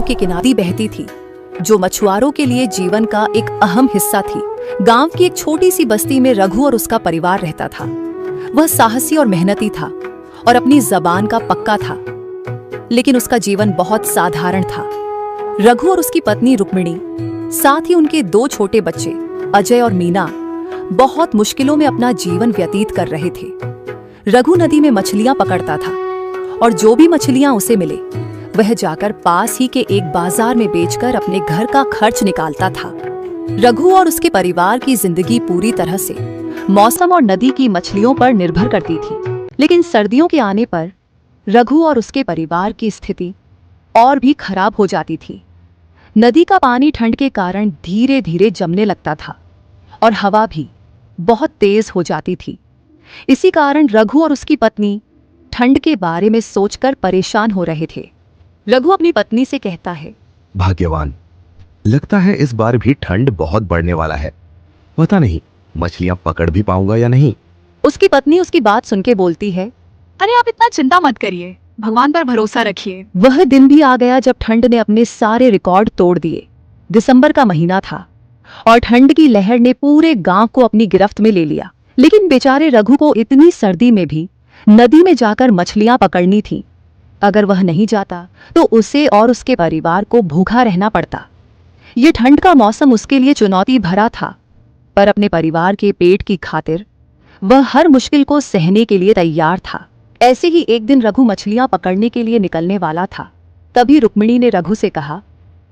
के किनारे बहती थी, जो मछुआरों के लिए जीवन का एक अहम हिस्सा थी। गांव की एक छोटी सी बस्ती में रघु और उसका परिवार रहता था। वह साहसी और मेहनती था और अपनी जबान का पक्का था, लेकिन उसका जीवन बहुत साधारण था। रघु और उसकी पत्नी रुक्मिणी, साथ ही उनके 2 छोटे बच्चे अजय और मीना बहुत मुश्किलों में अपना जीवन व्यतीत कर रहे थे। रघु नदी में मछलियां पकड़ता था और जो भी मछलियां उसे मिले वह जाकर पास ही के एक बाजार में बेचकर अपने घर का खर्च निकालता था। रघु और उसके परिवार की जिंदगी पूरी तरह से मौसम और नदी की मछलियों पर निर्भर करती थी, लेकिन सर्दियों के आने पर रघु और उसके परिवार की स्थिति और भी खराब हो जाती थी। नदी का पानी ठंड के कारण धीरे धीरे जमने लगता था और हवा भी बहुत तेज हो जाती थी। इसी कारण रघु और उसकी पत्नी ठंड के बारे में सोचकर परेशान हो रहे थे। रघु अपनी पत्नी से कहता है, भाग्यवान, लगता है इस बार भी ठंड बहुत बढ़ने वाला है। पता नहीं मछलियां पकड़ भी पाऊंगा या नहीं। उसकी पत्नी उसकी बात सुन के बोलती है, अरे आप इतना चिंता मत करिए, भगवान पर भरोसा रखिए। वह दिन भी आ गया जब ठंड ने अपने सारे रिकॉर्ड तोड़ दिए। दिसंबर का महीना था और ठंड की लहर ने पूरे गांव को अपनी गिरफ्त में ले लिया। लेकिन बेचारे रघु को इतनी सर्दी में भी नदी में जाकर मछलियां पकड़नी थी। अगर वह नहीं जाता तो उसे और उसके परिवार को भूखा रहना पड़ता। ये ठंड का मौसम उसके लिए चुनौती भरा था, पर अपने परिवार के पेट की खातिर वह हर मुश्किल को सहने के लिए तैयार था। ऐसे ही एक दिन रघु मछलियां पकड़ने के लिए निकलने वाला था। तभी रुक्मिणी ने रघु से कहा,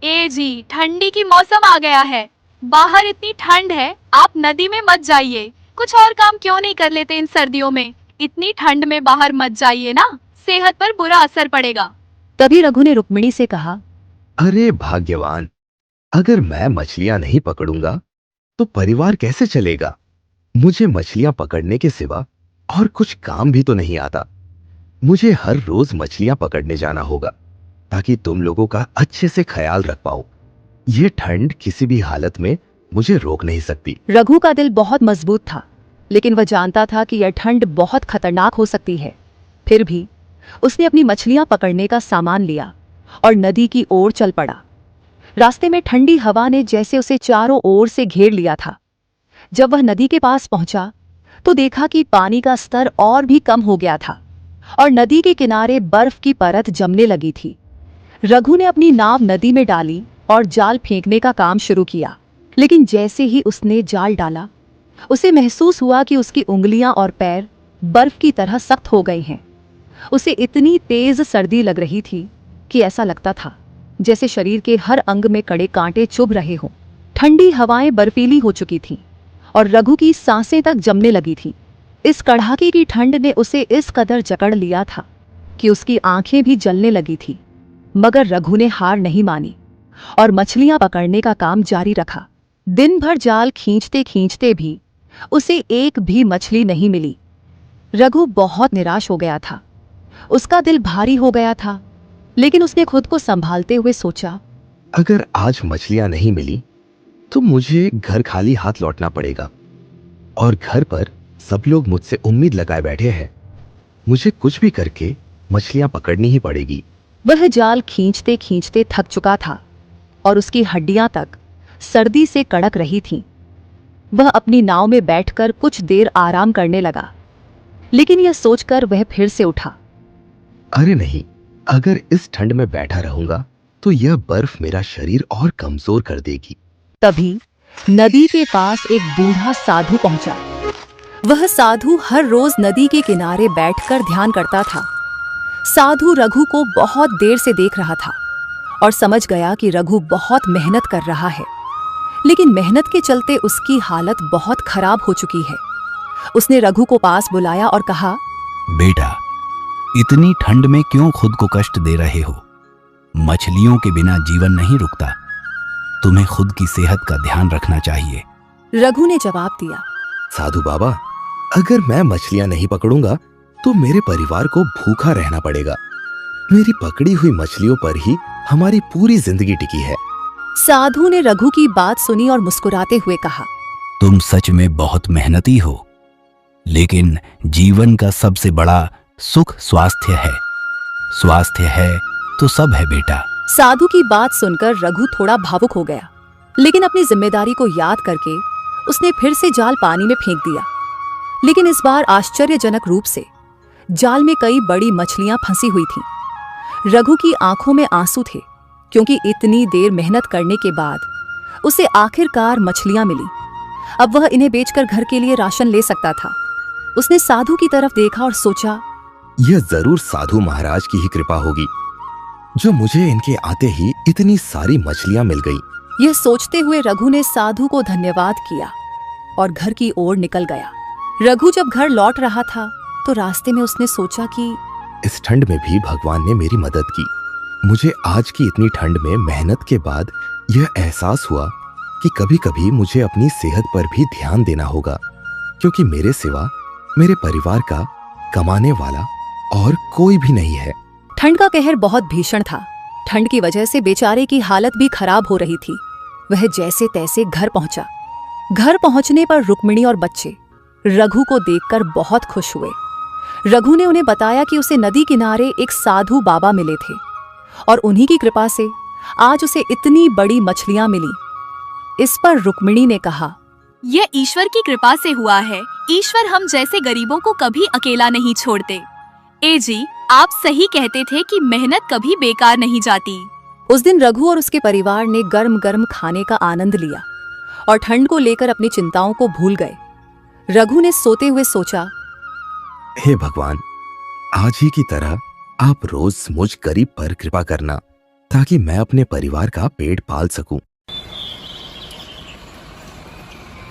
ए जी, ठंडी की मौसम आ गया है, बाहर इतनी ठंड है, आप नदी में मत जाइए। कुछ और काम क्यों नहीं कर लेते इन सर्दियों में? इतनी ठंड में बाहर मत जाइए ना, सेहत पर बुरा असर पड़ेगा। तभी रघु ने रुक्मिणी से कहा, अरे भाग्यवान, अगर मैं मछलियां नहीं पकड़ूंगा तो परिवार कैसे चलेगा? मुझे मछलियां पकड़ने के सिवा और कुछ काम भी तो नहीं आता। मुझे हर रोज मछलियां पकड़ने जाना होगा ताकि तुम लोगों का अच्छे से ख्याल रख पाऊं। यह ठंड किसी भी हालत में मुझे रोक नहीं सकती। रघु का दिल बहुत मजबूत था, लेकिन वह जानता था कि यह ठंड बहुत खतरनाक हो सकती है। फिर भी उसने अपनी मछलियां पकड़ने का सामान लिया और नदी की ओर चल पड़ा। रास्ते में ठंडी हवा ने जैसे उसे चारों ओर से घेर लिया था। जब वह नदी के पास पहुंचा तो देखा कि पानी का स्तर और भी कम हो गया था और नदी के किनारे बर्फ की परत जमने लगी थी। रघु ने अपनी नाव नदी में डाली और जाल फेंकने का काम शुरू किया, लेकिन जैसे ही उसने जाल डाला उसे महसूस हुआ कि उसकी उंगलियां और पैर बर्फ की तरह सख्त हो गए हैं। उसे इतनी तेज सर्दी लग रही थी कि ऐसा लगता था जैसे शरीर के हर अंग में कड़े कांटे चुभ रहे हों। ठंडी हवाएं बर्फीली हो चुकी थीं और रघु की सांसें तक जमने लगी थीं। इस कड़ाके की ठंड ने उसे इस कदर जकड़ लिया था कि उसकी आंखें भी जलने लगी थी, मगर रघु ने हार नहीं मानी और मछलियां पकड़ने का काम जारी रखा। दिन भर जाल खींचते खींचते भी उसे एक भी मछली नहीं मिली। रघु बहुत निराश हो गया था, उसका दिल भारी हो गया था, लेकिन उसने खुद को संभालते हुए सोचा, अगर आज मछलियां नहीं मिली तो मुझे घर खाली हाथ लौटना पड़ेगा और घर पर सब लोग मुझसे उम्मीद लगाए बैठे हैं। मुझे कुछ भी करके मछलियां पकड़नी ही पड़ेगी। वह जाल खींचते खींचते थक चुका था और उसकी हड्डियां तक सर्दी से कड़क रही थीं। वह अपनी नाव में बैठकर कुछ देर आराम करने लगा, लेकिन यह सोचकर वह फिर से उठा, अरे नहीं, अगर इस ठंड में बैठा रहूंगा तो यह बर्फ मेरा शरीर और कमजोर कर देगी। तभी नदी के पास एक बूढ़ा साधु पहुंचा। वह साधु हर रोज नदी के किनारे बैठकर ध्यान करता था। साधु रघु को बहुत देर से देख रहा था और समझ गया कि रघु बहुत मेहनत कर रहा है, लेकिन मेहनत के चलते उसकी हालत बहुत खराब हो चुकी है। उसने रघु को पास बुलाया और कहा, बेटा, इतनी ठंड में क्यों खुद को कष्ट दे रहे हो? मछलियों के बिना जीवन नहीं रुकता। तुम्हें खुद की सेहत का ध्यान रखना चाहिए। रघु ने जवाब दिया, साधु बाबा, अगर मैं मछलियां नहीं पकड़ूंगा तो मेरे परिवार को भूखा रहना पड़ेगा। मेरी पकड़ी हुई मछलियों पर ही हमारी पूरी जिंदगी टिकी है। साधु ने रघु की बात सुनी और मुस्कुराते हुए कहा, तुम सच में बहुत मेहनती हो, लेकिन जीवन का सबसे बड़ा सुख स्वास्थ्य है। स्वास्थ्य है तो सब है बेटा। साधु की बात सुनकर रघु थोड़ा भावुक हो गया, लेकिन अपनी जिम्मेदारी को याद करके उसने फिर से जाल पानी में फेंक दिया। लेकिन इस बार आश्चर्यजनक रूप से जाल में कई बड़ी मछलियां फंसी हुई थीं। रघु की आंखों में आंसू थे, क्योंकि इतनी देर मेहनत करने के बाद उसे आखिरकार मछलियां मिली। अब वह इन्हें बेचकर घर के लिए राशन ले सकता था। उसने साधु की तरफ देखा और सोचा, यह जरूर साधु महाराज की ही कृपा होगी जो मुझे इनके आते ही इतनी सारी मछलियां मिल गई। यह सोचते हुए रघु ने साधु को धन्यवाद किया और घर की ओर निकल गया। रघु जब घर लौट रहा था तो रास्ते में उसने सोचा कि इस ठंड में भी भगवान ने मेरी मदद की। मुझे आज की इतनी ठंड में मेहनत के बाद यह एहसास हुआ कि कभी कभी मुझे अपनी सेहत पर भी ध्यान देना होगा, क्योंकि मेरे सिवा मेरे परिवार का कमाने वाला और कोई भी नहीं है। ठंड का कहर बहुत भीषण था। ठंड की वजह से बेचारे की हालत भी खराब हो रही थी। वह जैसे तैसे घर पहुंचा। घर पहुंचने पर रुक्मिणी और बच्चे रघु को देखकर बहुत खुश हुए। रघु ने उन्हें बताया कि उसे नदी किनारे एक साधु बाबा मिले थे और उन्हीं की कृपा से आज उसे इतनी बड़ी मछलियां मिली। इस पर रुक्मिणी ने कहा, ये ईश्वर की कृपा से हुआ है। ईश्वर हम जैसे गरीबों को कभी अकेला नहीं छोड़ते। ए जी, आप सही कहते थे कि मेहनत कभी बेकार नहीं जाती। उस दिन रघु और उसके परिवार ने गर्म गर्म खाने का आनंद लिया और ठंड को लेकर अपनी चिंताओं को भूल गए। रघु ने सोते हुए सोचा, हे भगवान, आज ही की तरह आप रोज मुझ गरीब पर कृपा करना, ताकि मैं अपने परिवार का पेट पाल सकूं।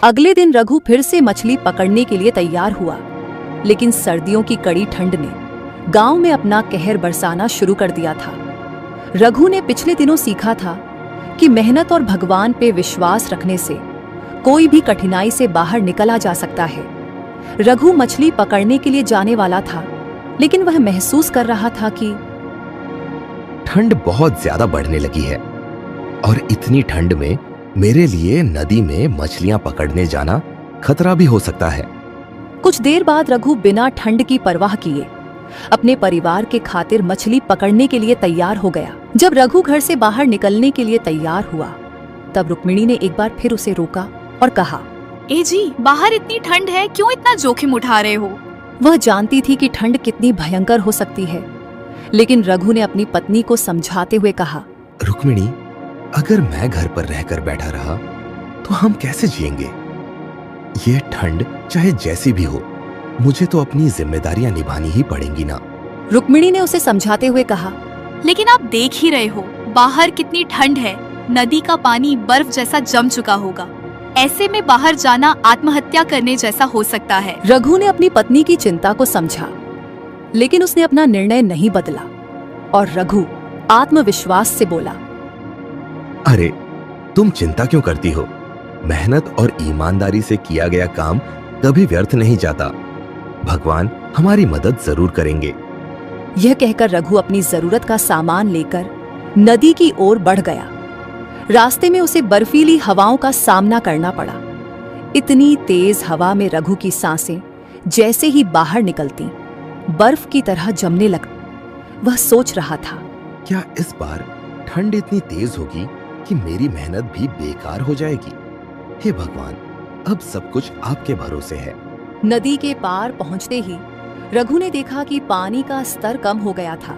अगले दिन रघु फिर से मछली पकड़ने के लिए तैयार हुआ, लेकिन सर्दियों की कड़ी ठंड ने गांव में अपना कहर बरसाना शुरू कर दिया था। रघु ने पिछले दिनों सीखा था कि मेहनत और भगवान पे विश्वास रखने से कोई भी कठिनाई से बाहर निकला जा सकता है। रघु मछली पकड़ने के लिए जाने वाला था, लेकिन वह महसूस कर रहा था कि ठंड बहुत ज्यादा बढ़ने लगी है और इतनी ठंड में मेरे लिए नदी में मछलियां पकड़ने जाना खतरा भी हो सकता है। कुछ देर बाद रघु बिना ठंड की परवाह किए अपने परिवार के खातिर मछली पकड़ने के लिए तैयार हो गया। जब रघु घर से बाहर निकलने के लिए तैयार हुआ, तब रुक्मिणी ने एक बार फिर उसे रोका और कहा, ए जी, बाहर इतनी ठंड है, क्यों इतना जोखिम उठा रहे हो? वह जानती थी कि ठंड कितनी भयंकर हो सकती है, लेकिन रघु ने अपनी पत्नी को समझाते हुए कहा, रुक्मिणी, अगर मैं घर पर रहकर बैठा रहा तो हम कैसे जिएंगे? ये ठंड चाहे जैसी भी हो, मुझे तो अपनी जिम्मेदारियां निभानी ही पड़ेंगी ना। रुक्मिणी ने उसे समझाते हुए कहा, लेकिन आप देख ही रहे हो बाहर कितनी ठंड है। नदी का पानी बर्फ जैसा जम चुका होगा। ऐसे में बाहर जाना आत्महत्या करने जैसा हो सकता है। रघु ने अपनी पत्नी की चिंता को समझा, लेकिन उसने अपना निर्णय नहीं बदला और रघु आत्मविश्वास से बोला, अरे, तुम चिंता क्यों करती हो? मेहनत और ईमानदारी से किया गया काम कभी व्यर्थ नहीं जाता। भगवान हमारी मदद जरूर करेंगे। यह कहकर रघु अपनी जरूरत का सामान लेकर नदी की ओर बढ़ गया। रास्ते में उसे बर्फीली हवाओं का सामना करना पड़ा। इतनी तेज हवा में रघु की सांसें जैसे ही बाहर निकलती बर्फ की तरह जमने लग। वह सोच रहा था, क्या इस बार ठंड इतनी तेज होगी कि मेरी मेहनत भी बेकार हो जाएगी? हे भगवान, अब सब कुछ आपके भरोसे है। नदी के पार पहुंचते ही रघु ने देखा कि पानी का स्तर कम हो गया था।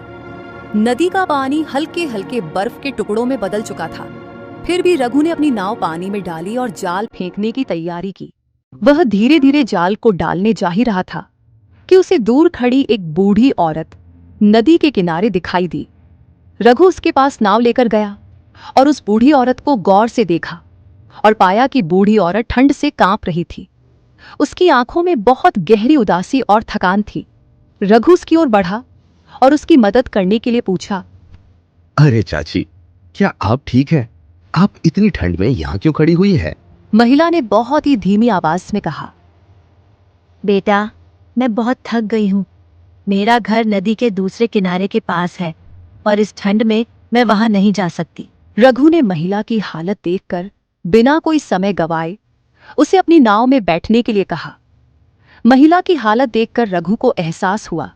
नदी का पानी हल्के हल्के बर्फ के टुकड़ों में बदल चुका था। फिर भी रघु ने अपनी नाव पानी में डाली और जाल फेंकने की तैयारी की। वह धीरे धीरे जाल को डालने जा ही रहा था कि उसे दूर खड़ी एक बूढ़ी औरत नदी के किनारे दिखाई दी। रघु उसके पास नाव लेकर गया और उस बूढ़ी औरत को गौर से देखा और पाया कि बूढ़ी औरत ठंड से कांप रही थी। उसकी आंखों में बहुत गहरी उदासी और थकान थी। रघु उसकी ओर बढ़ा और उसकी मदद करने के लिए पूछा, अरे चाची, क्या आप ठीक हैं? आप इतनी ठंड में यहाँ क्यों खड़ी हुई है? महिला ने बहुत ही धीमी आवाज में कहा, बेटा, मैं बहुत थक गई हूँ। मेरा घर नदी के दूसरे किनारे के पास है और इस ठंड में मैं वहां नहीं जा सकती। रघु ने महिला की हालत देखकर बिना कोई समय गवाए उसे अपनी नाव में बैठने के लिए कहा। महिला की हालत देखकर रघु को एहसास हुआ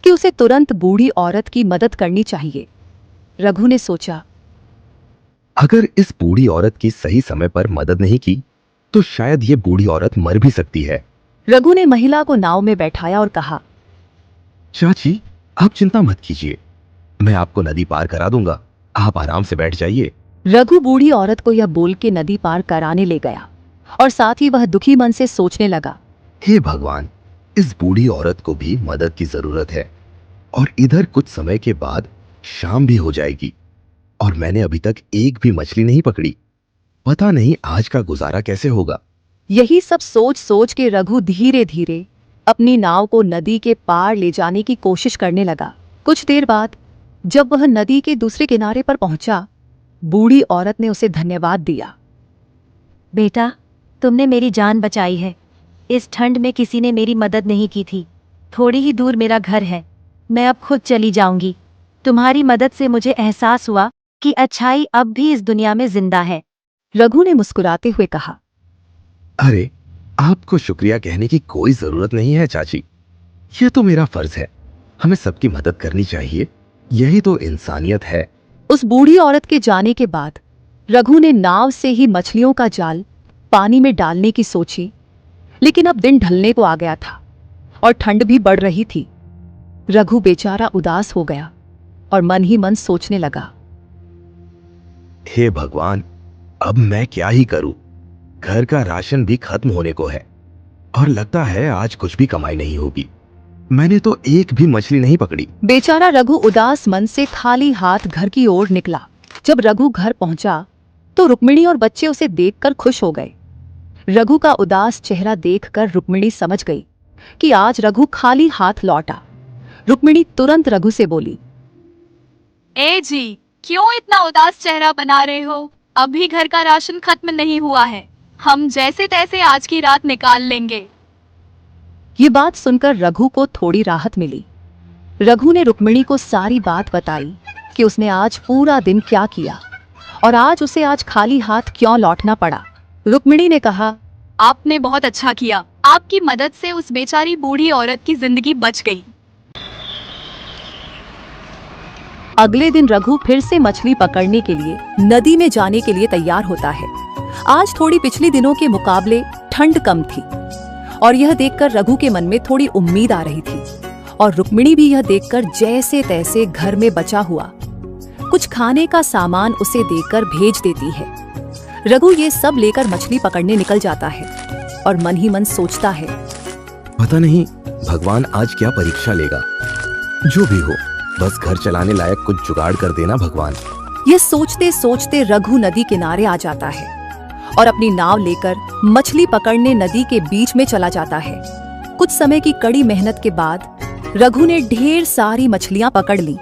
कि उसे तुरंत बूढ़ी औरत की मदद करनी चाहिए। रघु ने सोचा, अगर इस बूढ़ी औरत की सही समय पर मदद नहीं की तो शायद ये बूढ़ी औरत मर भी सकती है। रघु ने महिला को नाव में बैठाया और कहा, चाची, आप चिंता मत कीजिए, मैं आपको नदी पार करा दूंगा, आप आराम से बैठ जाइए। रघु बूढ़ी औरत को यह बोल के नदी पार कराने ले गया और साथ ही वह दुखी मन से सोचने लगा, हे भगवान, इस बूढ़ी औरत को भी मदद की जरूरत है और इधर कुछ समय के बाद शाम भी हो जाएगी और मैंने अभी तक एक भी मछली नहीं पकड़ी। पता नहीं आज का गुजारा कैसे होगा। यही सब सोच सोच के रघु धीरे धीरे अपनी नाव को नदी के पार ले जाने की कोशिश करने लगा। कुछ देर बाद जब वह नदी के दूसरे किनारे पर पहुंचा, बूढ़ी औरत ने उसे धन्यवाद दिया। बेटा, तुमने मेरी जान बचाई है। इस ठंड में किसी ने मेरी मदद नहीं की थी। थोड़ी ही दूर मेरा घर है, मैं अब खुद चली जाऊंगी। तुम्हारी मदद से मुझे एहसास हुआ कि अच्छाई अब भी इस दुनिया में जिंदा है। रघु ने मुस्कुराते हुए कहा, अरे, आपको शुक्रिया कहने की कोई जरूरत नहीं है चाची, यह तो मेरा फर्ज है। हमें सबकी मदद करनी चाहिए, यही तो इंसानियत है। उस बूढ़ी औरत के जाने के बाद रघु ने नाव से ही मछलियों का जाल पानी में डालने की सोची, लेकिन अब दिन ढलने को आ गया था और ठंड भी बढ़ रही थी। रघु बेचारा उदास हो गया और मन ही मन सोचने लगा, हे भगवान, अब मैं क्या ही करूं? घर का राशन भी खत्म होने को है और लगता है आज कुछ भी कमाई नहीं होगी। मैंने तो एक भी मछली नहीं पकड़ी। बेचारा रघु उदास मन से खाली हाथ घर की ओर निकला। जब रघु घर पहुंचा तो रुक्मिणी और बच्चे उसे देखकर खुश हो गए। रघु का उदास चेहरा देखकर रुक्मिणी समझ गई कि आज रघु खाली हाथ लौटा। रुक्मिणी तुरंत रघु से बोली, ए जी, क्यों इतना उदास चेहरा बना रहे हो? अभी घर का राशन खत्म नहीं हुआ है, हम जैसे तैसे आज की रात निकाल लेंगे। ये बात सुनकर रघु को थोड़ी राहत मिली। रघु ने रुक्मिणी को सारी बात बताई कि उसने आज पूरा दिन क्या किया और आज उसे खाली हाथ क्यों लौटना पड़ा। रुक्मिणी ने कहा, आपने बहुत अच्छा किया, आपकी मदद से उस बेचारी बूढ़ी औरत की जिंदगी बच गई। अगले दिन रघु फिर से मछली पकड़ने के लिए नदी में जाने के लिए तैयार होता है। आज थोड़ी पिछले दिनों के मुकाबले ठंड कम थी और यह देखकर रघु के मन में थोड़ी उम्मीद आ रही थी और रुक्मिणी भी यह देखकर जैसे तैसे घर में बचा हुआ कुछ खाने का सामान उसे देकर भेज देती है। रघु ये सब लेकर मछली पकड़ने निकल जाता है और मन ही मन सोचता है, पता नहीं भगवान आज क्या परीक्षा लेगा। जो भी हो, बस घर चलाने लायक कुछ जुगाड़ कर देना भगवान। ये सोचते सोचते रघु नदी किनारे आ जाता है और अपनी नाव लेकर मछली पकड़ने नदी के बीच में चला जाता है। कुछ समय की कड़ी मेहनत के बाद रघु ने ढेर सारी मछलियां पकड़ ली।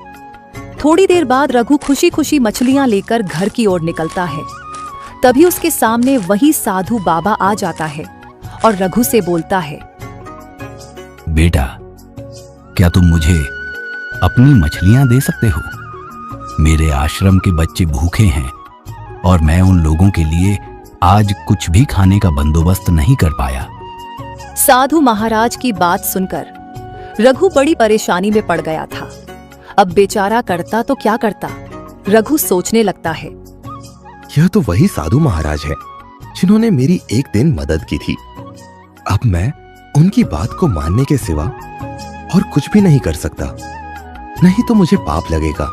थोड़ी देर बाद रघु खुशी खुशी मछलियां लेकर घर की ओर निकलता है। तभी उसके सामने वही साधु बाबा आ जाता है और रघु से बोलता है, बेटा, क्या तुम मुझे अपनी मछलियां दे सकते हो? मेरे आश्रम के बच्चे भूखे हैं और मैं उन लोगों के लिए आज कुछ भी खाने का बंदोबस्त नहीं कर पाया। साधु महाराज की बात सुनकर रघु बड़ी परेशानी में पड़ गया था। अब बेचारा करता तो क्या करता। रघु सोचने लगता है, यह तो वही साधु महाराज है जिन्होंने मेरी एक दिन मदद की थी। अब मैं उनकी बात को मानने के सिवा और कुछ भी नहीं कर सकता, नहीं तो मुझे पाप लगेगा।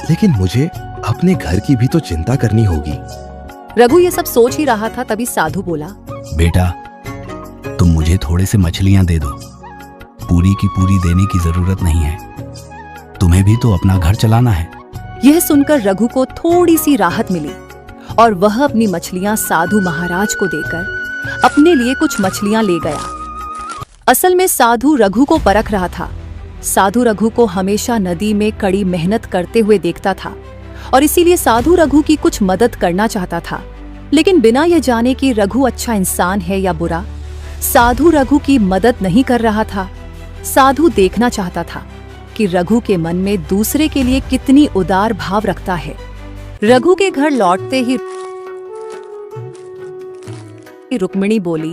लेकिन मुझे अपने घर की भी तो चिंता करनी होगी। रघु ये सब सोच ही रहा था, तभी साधु बोला, बेटा, तुम मुझे थोड़े से मछलियां दे दो। पूरी की पूरी देने की जरूरत नहीं है, तुम्हें भी तो अपना घर चलाना है। यह सुनकर रघु को थोड़ी सी राहत मिली और वह अपनी मछलियां साधु महाराज को देकर अपने लिए कुछ मछलियां ले गया। असल में साधु रघु को परख रहा था। साधु रघु को हमेशा नदी में कड़ी मेहनत करते हुए देखता था और इसीलिए साधु रघु की कुछ मदद करना चाहता था। लेकिन बिना यह जाने कि रघु अच्छा इंसान है या बुरा, साधु रघु की मदद नहीं कर रहा था। साधु देखना चाहता था कि रघु के मन में दूसरे के लिए कितनी उदार भाव रखता है। रघु के घर लौटते ही रुक्मिणी बोली,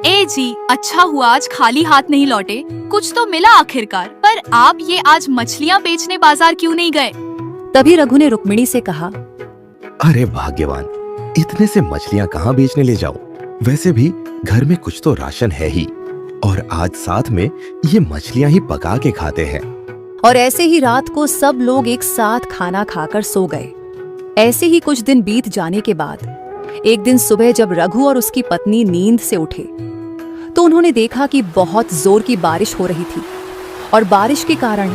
ए ए जी, अच्छा हुआ आज खाली हाथ नहीं लौटे, कुछ तो मिला आखिरकार। पर आप ये आज मछलियाँ बेचने बाजार क्यों नहीं गए? तभी रघु ने रुक्मिणी से कहा, अरे भाग्यवान, इतने से मछलियां कहाँ बेचने ले जाओ? वैसे भी घर में कुछ तो राशन है ही, और आज साथ में ये मछलियां ही पका के खाते हैं। और ऐसे ही रात को सब लोग एक साथ खाना खाकर सो गए। ऐसे ही कुछ दिन बीत जाने के बाद एक दिन सुबह जब रघु और उसकी पत्नी नींद से उठे तो उन्होंने देखा कि बहुत जोर की बारिश हो रही थी और बारिश के कारण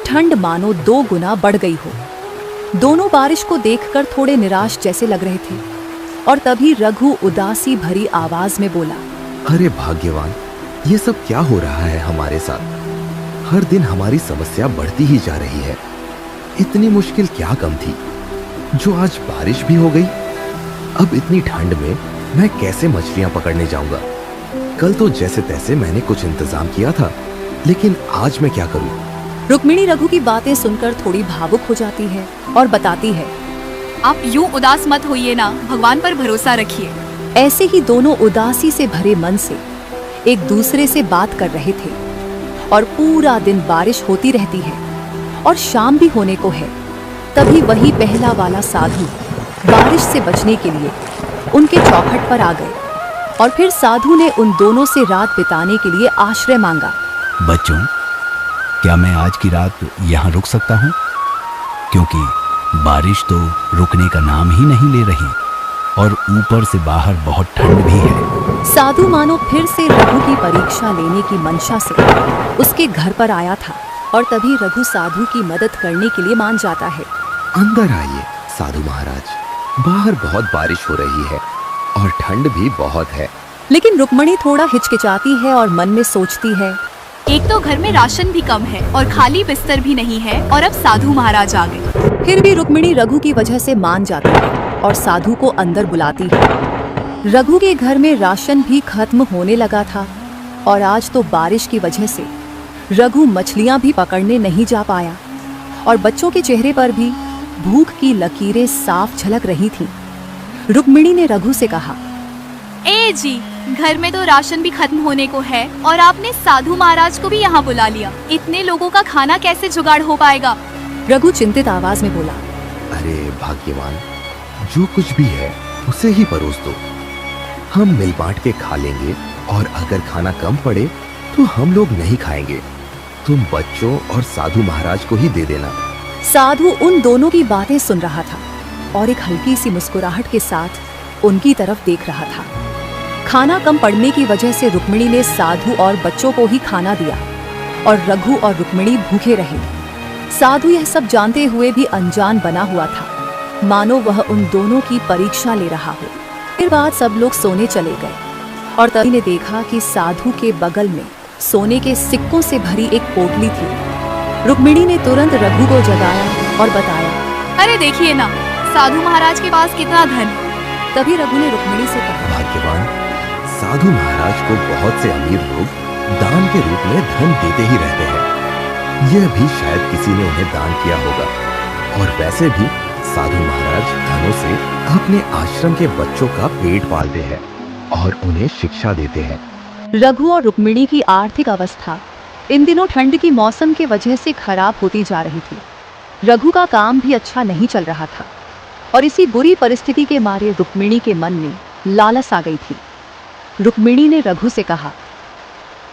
ठंड मानो 2 गुना बढ़ गई हो। दोनों बारिश को देखकर थोड़े निराश जैसे लग रहे थे और तभी रघु उदासी भरी आवाज में बोला, अरे भाग्यवान, ये सब क्या हो रहा है हमारे साथ? हर दिन हमारी समस्या बढ़ती ही जा रही है। इतनी मुश्किल क्या कम थी जो आज बारिश भी हो गई? अब इतनी ठंड में मैं कैसे मछलियां पकड़ने जाऊंगा? कल तो जैसे तैसे मैंने कुछ इंतजाम किया था, लेकिन आज मैं क्या करूं? रुक्मिणी रघु की बातें सुनकर थोड़ी भावुक हो जाती है और बताती है, आप यूं उदास मत होइए ना, भगवान पर भरोसा रखिए। ऐसे ही दोनों उदासी से भरे मन से एक दूसरे से बात कर रहे थे और पूरा दिन बारिश होती रहती है और शाम भी होने को है। तभी वही पहला वाला साधु बारिश से बचने के लिए उनके चौखट पर आ गए और फिर साधु ने उन दोनों से रात बिताने के लिए आश्रय मांगा। बच्चों, क्या मैं आज की रात यहाँ रुक सकता हूँ? क्योंकि बारिश तो रुकने का नाम ही नहीं ले रही और ऊपर से बाहर बहुत ठंड भी है। साधु मानो फिर से रघु की परीक्षा लेने की मंशा से उसके घर पर आया था और तभी रघु साधु की मदद करने के लिए मान जाता है। अंदर आइए साधु महाराज, बाहर बहुत बारिश हो रही है और ठंड भी बहुत है। लेकिन रुक्मिणी थोड़ा हिचकिचाती है और मन में सोचती है, एक तो घर में राशन भी कम है और खाली बिस्तर भी नहीं है और अब साधु महाराज आ गए। फिर भी रुक्मिणी रघु की वजह से मान जाती है और साधु को अंदर बुलाती है। रघु के घर में राशन भी खत्म होने लगा था और आज तो बारिश की वजह से रघु मछलियां भी पकड़ने नहीं जा पाया और बच्चों के चेहरे पर भी भूख की लकीरें साफ झलक रही थीं। रुक्मिणी ने रघु से कहा, ए जी, घर में तो राशन भी खत्म होने को है और आपने साधु महाराज को भी यहाँ बुला लिया। इतने लोगों का खाना कैसे जुगाड़ हो पाएगा? रघु चिंतित आवाज में बोला, अरे भाग्यवान, जो कुछ भी है उसे ही परोस दो। हम मिल बांट के खा लेंगे और अगर खाना कम पड़े तो हम लोग नहीं खाएंगे। तुम बच्चों और साधु महाराज को ही दे देना। साधु उन दोनों की बातें सुन रहा था और एक हल्की सी मुस्कुराहट के साथ उनकी तरफ देख रहा था। खाना कम पड़ने की वजह से रुक्मिणी ने साधु और बच्चों को ही खाना दिया और रघु और रुक्मिणी भूखे रहे। साधु यह सब जानते हुए भी अनजान बना हुआ था, मानो वह उन दोनों की परीक्षा ले रहा हो। फिर बाद सब लोग सोने चले गए और तभी ने देखा कि साधु के बगल में सोने के सिक्कों से भरी एक पोटली थी। रुक्मिणी ने तुरंत रघु को जगाया और बताया, अरे देखिए ना, साधु महाराज के पास कितना धन है। तभी रघु ने रुक्मिणी से कहा, भाग्यवान, साधु महाराज को बहुत से अमीर लोग दान के रूप में धन देते ही रहते हैं। यह भी शायद किसी ने उन्हें दान किया होगा। और वैसे भी साधु महाराज धनों से अपने आश्रम के बच्चों का पेट पालते हैं और उन्हें शिक्षा देते हैं। रघु और रुक्मिणी की आर्थिक अवस्था इन दिनों ठंड की मौसम के वजह से खराब होती जा रही थी। रघु का काम भी अच्छा नहीं चल रहा था और इसी बुरी परिस्थिति के मारे रुक्मिणी के मन में लालच आ गई थी। रुक्मिणी ने रघु से कहा,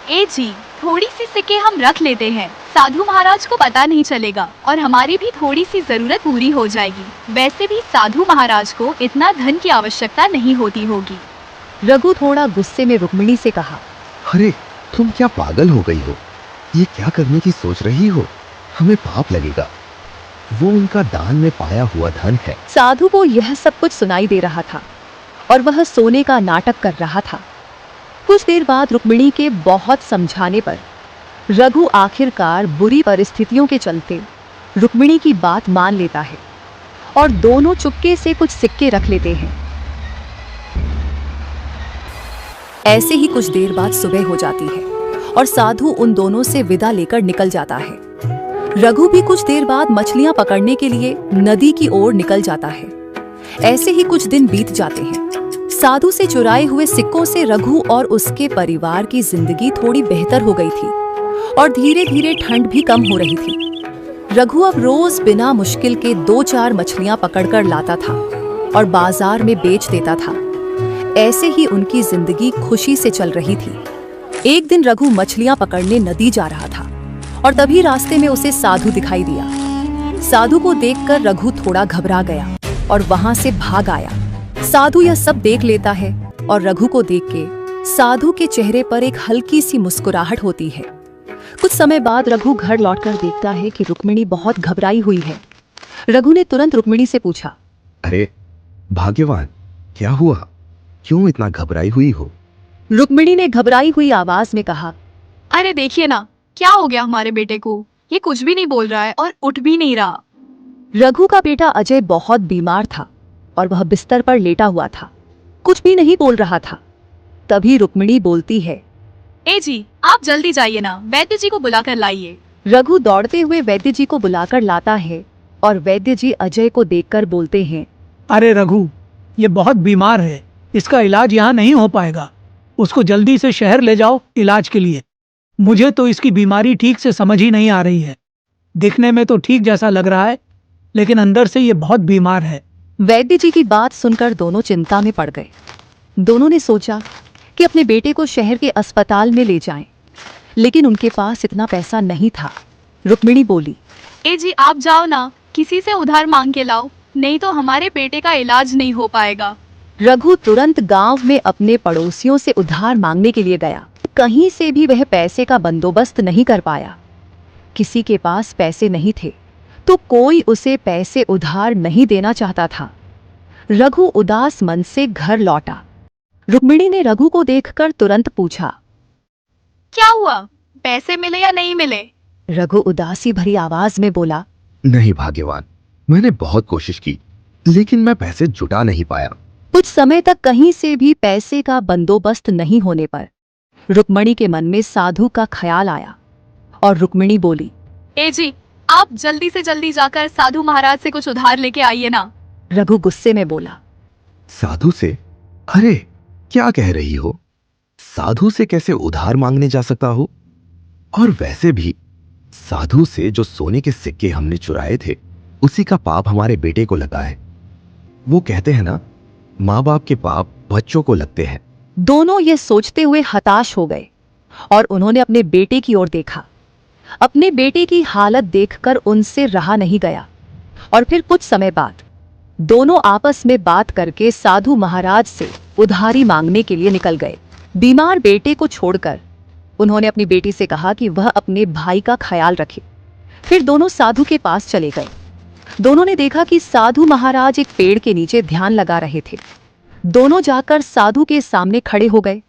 ए जी, थोड़ी सी सिक्के हम रख लेते हैं, साधु महाराज को पता नहीं चलेगा और हमारी भी थोड़ी सी जरूरत पूरी हो जाएगी। वैसे भी साधु महाराज को इतना धन की आवश्यकता नहीं होती होगी। रघु थोड़ा गुस्से में रुक्मिणी से कहा, अरे तुम क्या पागल हो गई हो? ये क्या करने की सोच रही हो? हमें पाप लगेगा। वो उनका दान में पाया हुआ धन है। साधु को यह सब कुछ सुनाई दे रहा था और वह सोने का नाटक कर रहा था। कुछ देर बाद रुक्मिणी के बहुत समझाने पर रघु आखिरकार बुरी परिस्थितियों के चलते रुक्मिणी की बात मान लेता है और दोनों चुपके से कुछ सिक्के रख लेते हैं। ऐसे ही कुछ देर बाद सुबह हो जाती है और साधु उन दोनों से विदा लेकर निकल जाता है। रघु भी कुछ देर बाद मछलियां पकड़ने के लिए नदी की ओर निकल जाता है। ऐसे ही कुछ दिन बीत जाते हैं। साधु से चुराए हुए सिक्कों से रघु और उसके परिवार की जिंदगी थोड़ी बेहतर हो गई थी और धीरे धीरे ठंड भी कम हो रही थी। रघु अब रोज बिना मुश्किल के 2-4 मछलियां पकड़कर लाता था और बाजार में बेच देता था। ऐसे ही उनकी जिंदगी खुशी से चल रही थी। एक दिन रघु मछलियां पकड़ने नदी जा रहा था और तभी रास्ते में उसे साधु दिखाई दिया। साधु को देखकर रघु थोड़ा घबरा गया और वहां से भाग आया। साधु यह सब देख लेता है और रघु को देख के साधु के चेहरे पर एक हल्की सी मुस्कुराहट होती है। कुछ समय बाद रघु घर लौटकर देखता है कि रुक्मिणी बहुत घबराई हुई है। रघु ने तुरंत रुक्मिणी से पूछा, अरे भाग्यवान, क्या हुआ? क्यों इतना घबराई हुई हो? रुक्मिणी ने घबराई हुई आवाज में कहा, अरे देखिए ना, क्या हो गया हमारे बेटे को? ये कुछ भी नहीं बोल रहा है और उठ भी नहीं रहा। रघु का बेटा अजय बहुत बीमार था और वह बिस्तर पर लेटा हुआ था, कुछ भी नहीं बोल रहा था। तभी रुक्मिणी बोलती है, ए जी, आप जल्दी जाइए ना, वैद्य जी को बुलाकर लाइए। रघु दौड़ते हुए वैद्य जी को बुलाकर लाता है और वैद्य जी अजय को देखकर बोलते हैं, अरे रघु, ये बहुत बीमार है, इसका इलाज यहाँ नहीं हो पाएगा। उसको जल्दी से शहर ले जाओ इलाज के लिए। मुझे तो इसकी बीमारी ठीक से समझ ही नहीं आ रही है। दिखने में तो ठीक जैसा लग रहा है, लेकिन अंदर से ये बहुत बीमार है। वैद्य जी की बात सुनकर दोनों चिंता में पड़ गए। दोनों ने सोचा कि अपने बेटे को शहर के अस्पताल में ले जाएं, लेकिन उनके पास इतना पैसा नहीं था। रुक्मिणी बोली, ए जी, आप जाओ ना, किसी से उधार मांग के लाओ, नहीं तो हमारे बेटे का इलाज नहीं हो पाएगा। रघु तुरंत गांव में अपने पड़ोसियों से उधार मांगने के लिए गया। कहीं से भी वह पैसे का बंदोबस्त नहीं कर पाया। किसी के पास पैसे नहीं थे तो कोई उसे पैसे उधार नहीं देना चाहता था। रघु उदास मन से घर लौटा। रुक्मिणी ने रघु को देखकर तुरंत पूछा, क्या हुआ, पैसे मिले या नहीं मिले? रघु उदासी भरी आवाज में बोला, नहीं भाग्यवान, मैंने बहुत कोशिश की, लेकिन मैं पैसे जुटा नहीं पाया। कुछ समय तक कहीं से भी पैसे का बंदोबस्त नहीं होने पर रुक्मिणी के मन में साधु का ख्याल आया और रुक्मिणी बोली, ए जी, आप जल्दी से जल्दी जाकर साधु महाराज से कुछ उधार लेके आइए ना। रघु गुस्से में बोला, साधु से? अरे क्या कह रही हो? साधु से कैसे उधार मांगने जा सकता हो? और वैसे भी साधु से जो सोने के सिक्के हमने चुराए थे, उसी का पाप हमारे बेटे को लगा है। वो कहते हैं ना, माँ बाप के पाप बच्चों को लगते हैं। दोनों ये सोचते हुए हताश हो गए और उन्होंने अपने बेटे की ओर देखा। अपने बेटे की हालत देखकर उनसे रहा नहीं गया और फिर कुछ समय बाद दोनों आपस में बात करके साधु महाराज से उधारी मांगने के लिए निकल गए। बीमार बेटे को छोड़कर उन्होंने अपनी बेटी से कहा कि वह अपने भाई का ख्याल रखे। फिर दोनों साधु के पास चले गए। दोनों ने देखा कि साधु महाराज एक पेड़ के नीचे ध्यान लगा रहे थे। दोनों जाकर साधु के सामने खड़े हो गए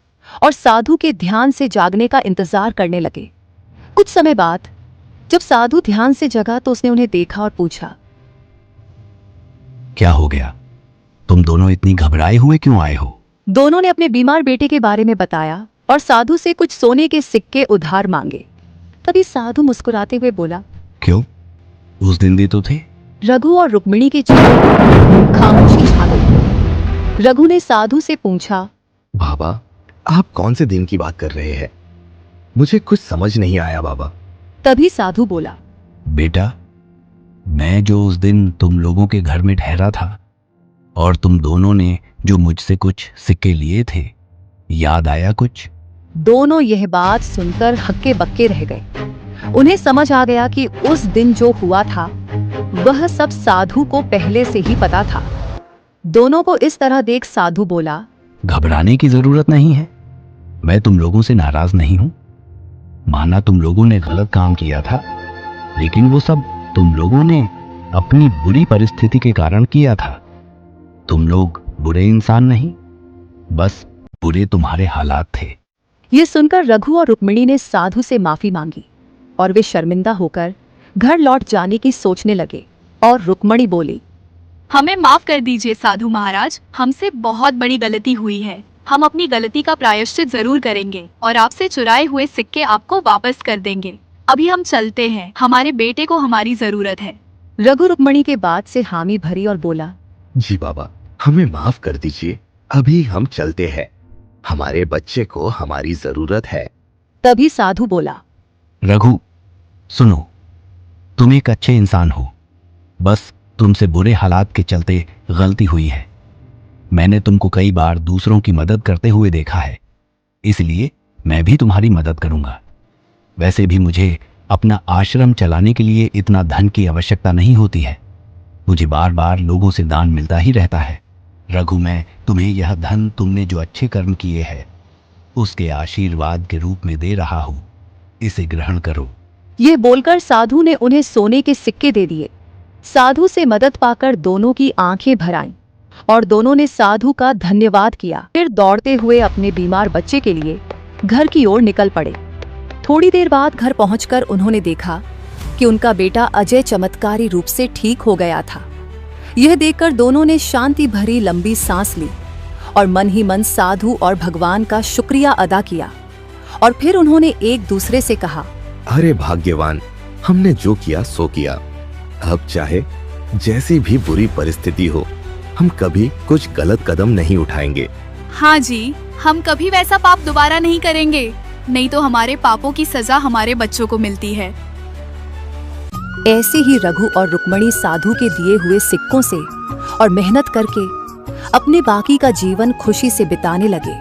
और साधु के ध्यान से जागने का इंतजार करने लगे। कुछ समय बाद जब साधु ध्यान से जगा तो उसने उन्हें देखा और पूछा, क्या हो गया? तुम दोनों इतनी घबराए हुए क्यों आए हो? दोनों ने अपने बीमार बेटे के बारे में बताया और साधु से कुछ सोने के सिक्के उधार मांगे। तभी साधु मुस्कुराते हुए बोला, क्यों? उस दिन भी तो थे। रघु और रुक्मिणी के चेहरे पर खामोशी छा गई। रघु ने साधु से पूछा, बाबा, आप कौन से दिन की बात कर रहे हैं? मुझे कुछ समझ नहीं आया बाबा। तभी साधु बोला, बेटा, मैं जो उस दिन तुम लोगों के घर में ठहरा था और तुम दोनों ने जो मुझसे कुछ सिक्के लिए थे, याद आया कुछ? दोनों यह बात सुनकर हक्के बक्के रह गए। उन्हें समझ आ गया कि उस दिन जो हुआ था वह सब साधु को पहले से ही पता था। दोनों को इस तरह देख साधु बोला, घबराने की जरूरत नहीं है। मैं तुम लोगों से नाराज नहीं हूं। माना तुम लोगों ने गलत काम किया था, लेकिन वो सब तुम लोगों ने अपनी बुरी परिस्थिति के कारण किया था। तुम लोग बुरे इंसान नहीं, बस बुरे तुम्हारे हालात थे। ये सुनकर रघु और रुक्मिणी ने साधु से माफी मांगी और वे शर्मिंदा होकर घर लौट जाने की सोचने लगे। और रुक्मिणी बोली, हमें माफ कर दीजिए साधु महाराज, हमसे बहुत बड़ी गलती हुई है। हम अपनी गलती का प्रायश्चित जरूर करेंगे और आपसे चुराए हुए सिक्के आपको वापस कर देंगे। अभी हम चलते हैं, हमारे बेटे को हमारी जरूरत है। रघु रुक्मिणी के बात से हामी भरी और बोला, जी बाबा, हमें माफ कर दीजिए। अभी हम चलते हैं, हमारे बच्चे को हमारी जरूरत है। तभी साधु बोला, रघु सुनो, तुम एक अच्छे इंसान हो, बस तुमसे बुरे हालात के चलते गलती हुई है। मैंने तुमको कई बार दूसरों की मदद करते हुए देखा है, इसलिए मैं भी तुम्हारी मदद करूंगा। वैसे भी मुझे अपना आश्रम चलाने के लिए इतना धन की आवश्यकता नहीं होती है, मुझे बार बार लोगों से दान मिलता ही रहता है। रघु, मैं तुम्हें यह धन तुमने जो अच्छे कर्म किए हैं उसके आशीर्वाद के रूप में दे रहा हूं, इसे ग्रहण करो। ये बोलकर साधु ने उन्हें सोने के सिक्के दे दिए। साधु से मदद पाकर दोनों की आंखें भर आईं और दोनों ने साधु का धन्यवाद किया। फिर दौड़ते हुए अपने बीमार बच्चे के लिए घर की ओर निकल पड़े। थोड़ी देर बाद घर पहुंचकर उन्होंने देखा कि उनका बेटा अजय चमत्कारी रूप से ठीक हो गया था। यह देखकर दोनों ने शांति भरी लंबी सांस ली और मन ही मन साधु और भगवान का शुक्रिया अदा किया। और फिर उन्होंने एक दूसरे से कहा, अरे भाग्यवान, हमने जो किया सो किया। अब चाहे जैसी भी बुरी परिस्थिति हो, हम कभी कुछ गलत कदम नहीं उठाएंगे। हाँ जी, हम कभी वैसा पाप दोबारा नहीं करेंगे, नहीं तो हमारे पापों की सजा हमारे बच्चों को मिलती है। ऐसे ही रघु और रुक्मणी साधु के दिए हुए सिक्कों से और मेहनत करके अपने बाकी का जीवन खुशी से बिताने लगे।